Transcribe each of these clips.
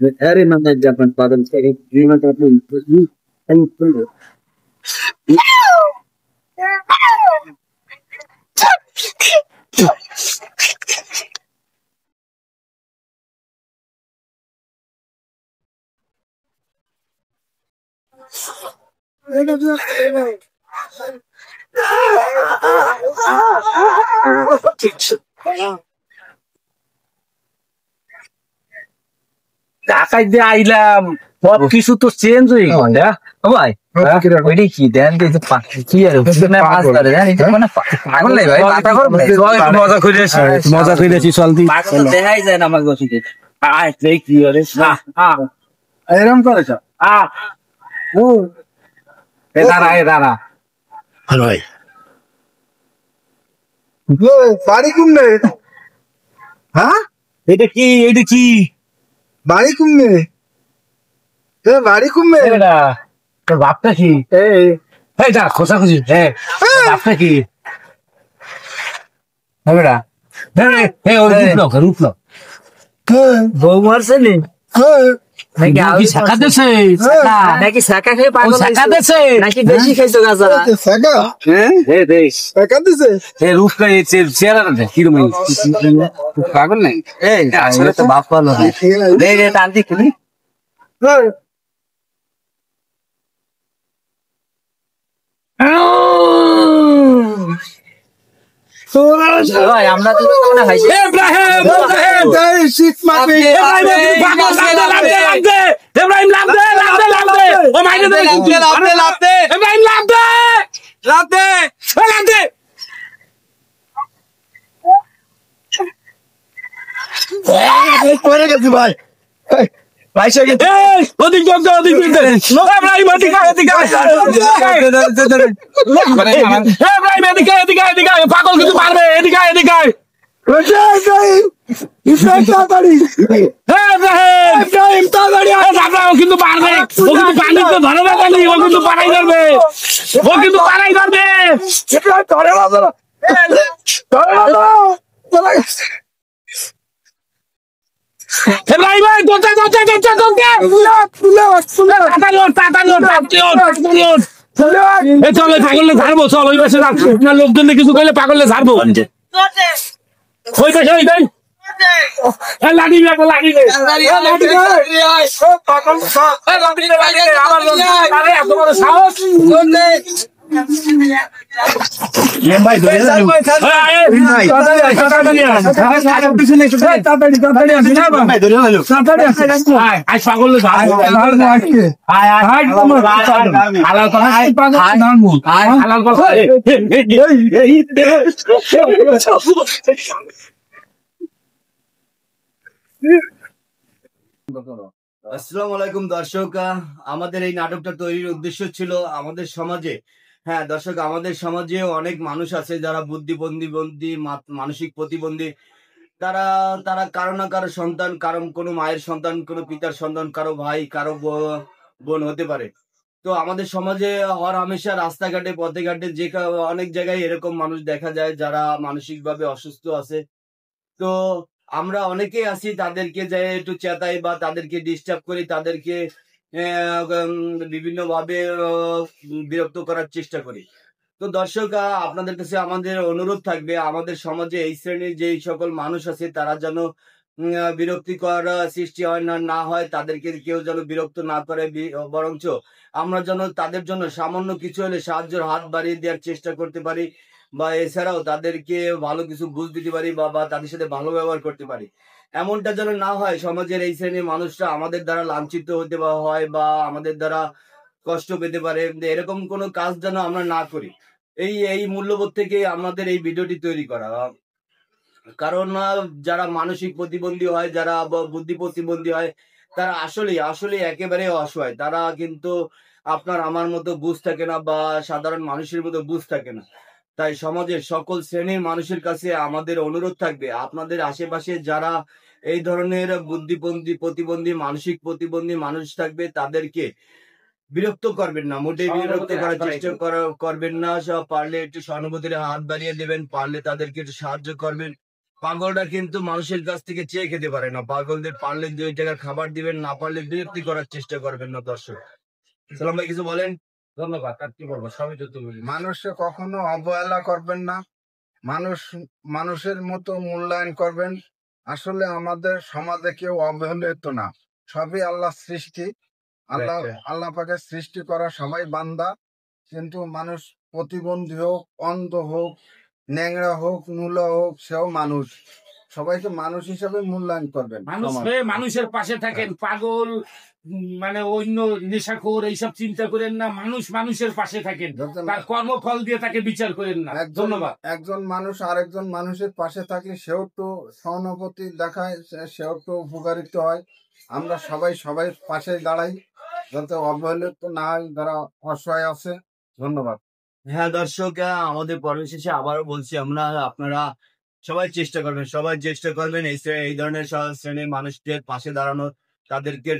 Every month I jump on father and say, "You want to do and ঢাকায় দিয়ে আইলাম সব কিছু তো চেঞ্জ হয়ে গেল ভাই ওইটা কি দেন কি আর পাগল নাই ভাই মজা করেছি দেখাই যায় না আমার বসিতে কি এরকম করেছ দাঁড়া ভালো ভাই বাড়ি কুমনে হ্যাঁ এটা কি বাড়ি কুমনে বাড়ি কুমনে তোর বাপটা কি এই যা খোঁজা খুঁজি হ্যাঁ বাপটা কি বেটা রূপলো বউ মারছে নি নাকি শাখা দিছে নাকি শাখা খেয়ে পাগল শাখা দিছে নাকি বেশি খাইছো গাজা শাখা শাখা দিছে রূপটা চেহারাটা কিরকম পাগল নাই আসলে তো বাপ পালো রে টানতি খুলি আমরা তো না খাইছি ইব্রাহিম শীত মাপে ইব্রাহিম লাভ দে ও মাইনে দে লাভ দে ইব্রাহিম লাভ দে পরে গেছি ভাই পয়সা গেছে ওদিক ইব্রাহিম এদিকে পাগল কিন্তু পারবে এদিকে কিন্তু পারবে ও কিন্তু পানি তো ধরে না ও কিন্তু পাড়াই ধরবে পাগলে ঝাড়বো চল ওই পাশে লোকজন কিছু করলে পাগলে ঝাড়বো ওই পাশে লাঠি সাহস আসসালামু আলাইকুম দর্শক, আমাদের এই নাটকটা তৈরির উদ্দেশ্য ছিল আমাদের সমাজে, হ্যাঁ দর্শক, আমাদের সমাজে অনেক মানুষ আছে যারা বুদ্ধিবন্ধী মানসিক প্রতিবন্ধী, তারা কারো না কারো সন্তান, কারো কোনো মায়ের সন্তান, কোনো পিতার সন্তান, কারো ভাই, কারো বোন হতে পারে। তো আমাদের সমাজে হামেশা রাস্তাঘাটে পথে ঘাটে অনেক জায়গায় এরকম মানুষ দেখা যায় যারা মানসিকভাবে অসুস্থ আছে। তো আমরা অনেকেই আছি তাদেরকে যে একটু চেতাই বা তাদেরকে ডিস্টার্ব করি, তাদেরকে বিভিন্ন ভাবে বিরক্ত করার চেষ্টা করি। তো দর্শক, আপনাদের কাছে আমাদের অনুরোধ থাকবে, আমাদের সমাজে এই শ্রেণীর যে সকল মানুষ আছে তারা যেন বিরক্তিকর সৃষ্টি হয় না হয়, তাদেরকে কেউ যেন বিরক্ত না করে, বরঞ্চ আমরা যেন তাদের জন্য সামান্য কিছু হলে সাহায্যের হাত বাড়িয়ে দেওয়ার চেষ্টা করতে পারি, বা এছাড়াও তাদেরকে ভালো কিছু বুঝ দিতে পারি বা তাদের সাথে ভালো ব্যবহার করতে পারি। এমনটা যেন না হয় সমাজের এই শ্রেণীর মানুষরা আমাদের দ্বারা লাঞ্ছিত হতে হয় বা আমাদের দ্বারা কষ্ট পেতে পারে, এরকম কোনো কাজ যেন আমরা না করি। এই মূল্যবোধ থেকে আমাদের এই ভিডিওটি তৈরি করা। কারণ যারা মানসিক প্রতিবন্ধী হয়, যারা বুদ্ধি প্রতিবন্ধী হয়, তারা আসলে একেবারে অসহায়। তারা কিন্তু আপনার আমার মতো বুঝ থাকে না বা সাধারণ মানুষের মতো বুঝ থাকে না। তাই সমাজের সকল শ্রেণীর মানুষের কাছে আমাদের অনুরোধ থাকবে, আপনাদের আশেপাশে যারা এই ধরনের প্রতিবন্ধী মানসিক প্রতিবন্ধী মানুষ থাকবে তাদেরকে বিরক্ত করবেন না, মোটেই বিরক্ত করার চেষ্টা করবেন না। সব পারলে একটু সহানুভূতির হাত বাড়িয়ে দেবেন, পারলে তাদেরকে একটু সাহায্য করবেন। পাগলরা কিন্তু মানুষের কাছ থেকে চেয়ে খেতে পারে না। পাগলদের পারলে 2 টাকার খাবার দিবেন, না পারলে বিরক্তি করার চেষ্টা করবেন না। দর্শক সালাম ভাই কিছু বলেন। ধন্যবাদ। আর কি বলবো, সবই তো তুমি। মানুষকে কখনো অবহেলা করবেন না, মানুষ মানুষের মতো মূল্যায়ন করবেন। আসলে আমাদের সমাজে কেউ অবহেলিত না, সবই আল্লাহ সৃষ্টি। আল্লাহ পাকের সৃষ্টি করা সবাই বান্দা, কিন্তু মানুষ প্রতিবন্ধী হোক, অন্ধ হোক, ন্যাংরা হোক, নুলা হোক, সেও মানুষ। সবাইকে মানুষ হিসাবে মূল্যায়ন করবেন। মানুষ হয়ে মানুষের পাশে থাকেন, পাগল মানে অন্য নেশাখোর এইসব চিন্তা করেন না। মানুষ মানুষের পাশে থাকেন, তার কর্মফল দিয়ে তাকে বিচার করেন না। ধন্যবাদ। একজন মানুষ আরেকজন মানুষের পাশে থাকলে সেও তো সহানুভূতি দেখায়, সেও তো উপকারিত হয়। আমরা সবাই পাশে দাঁড়াই, যাতে অবহেলিত না হয় যারা অসহায় আছে। ধন্যবাদ। হ্যাঁ দর্শক, আমাদের পরিশেষে আবারও বলছি, আপনারা সবাই চেষ্টা করবেন এই ধরনের শ্রেণীর মানুষদের পাশে দাঁড়ানোর,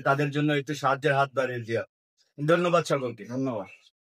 তাদের জন্য একটু সাহায্যের হাত বাড়িয়ে দেওয়া। ধন্যবাদ সকলকে। ধন্যবাদ।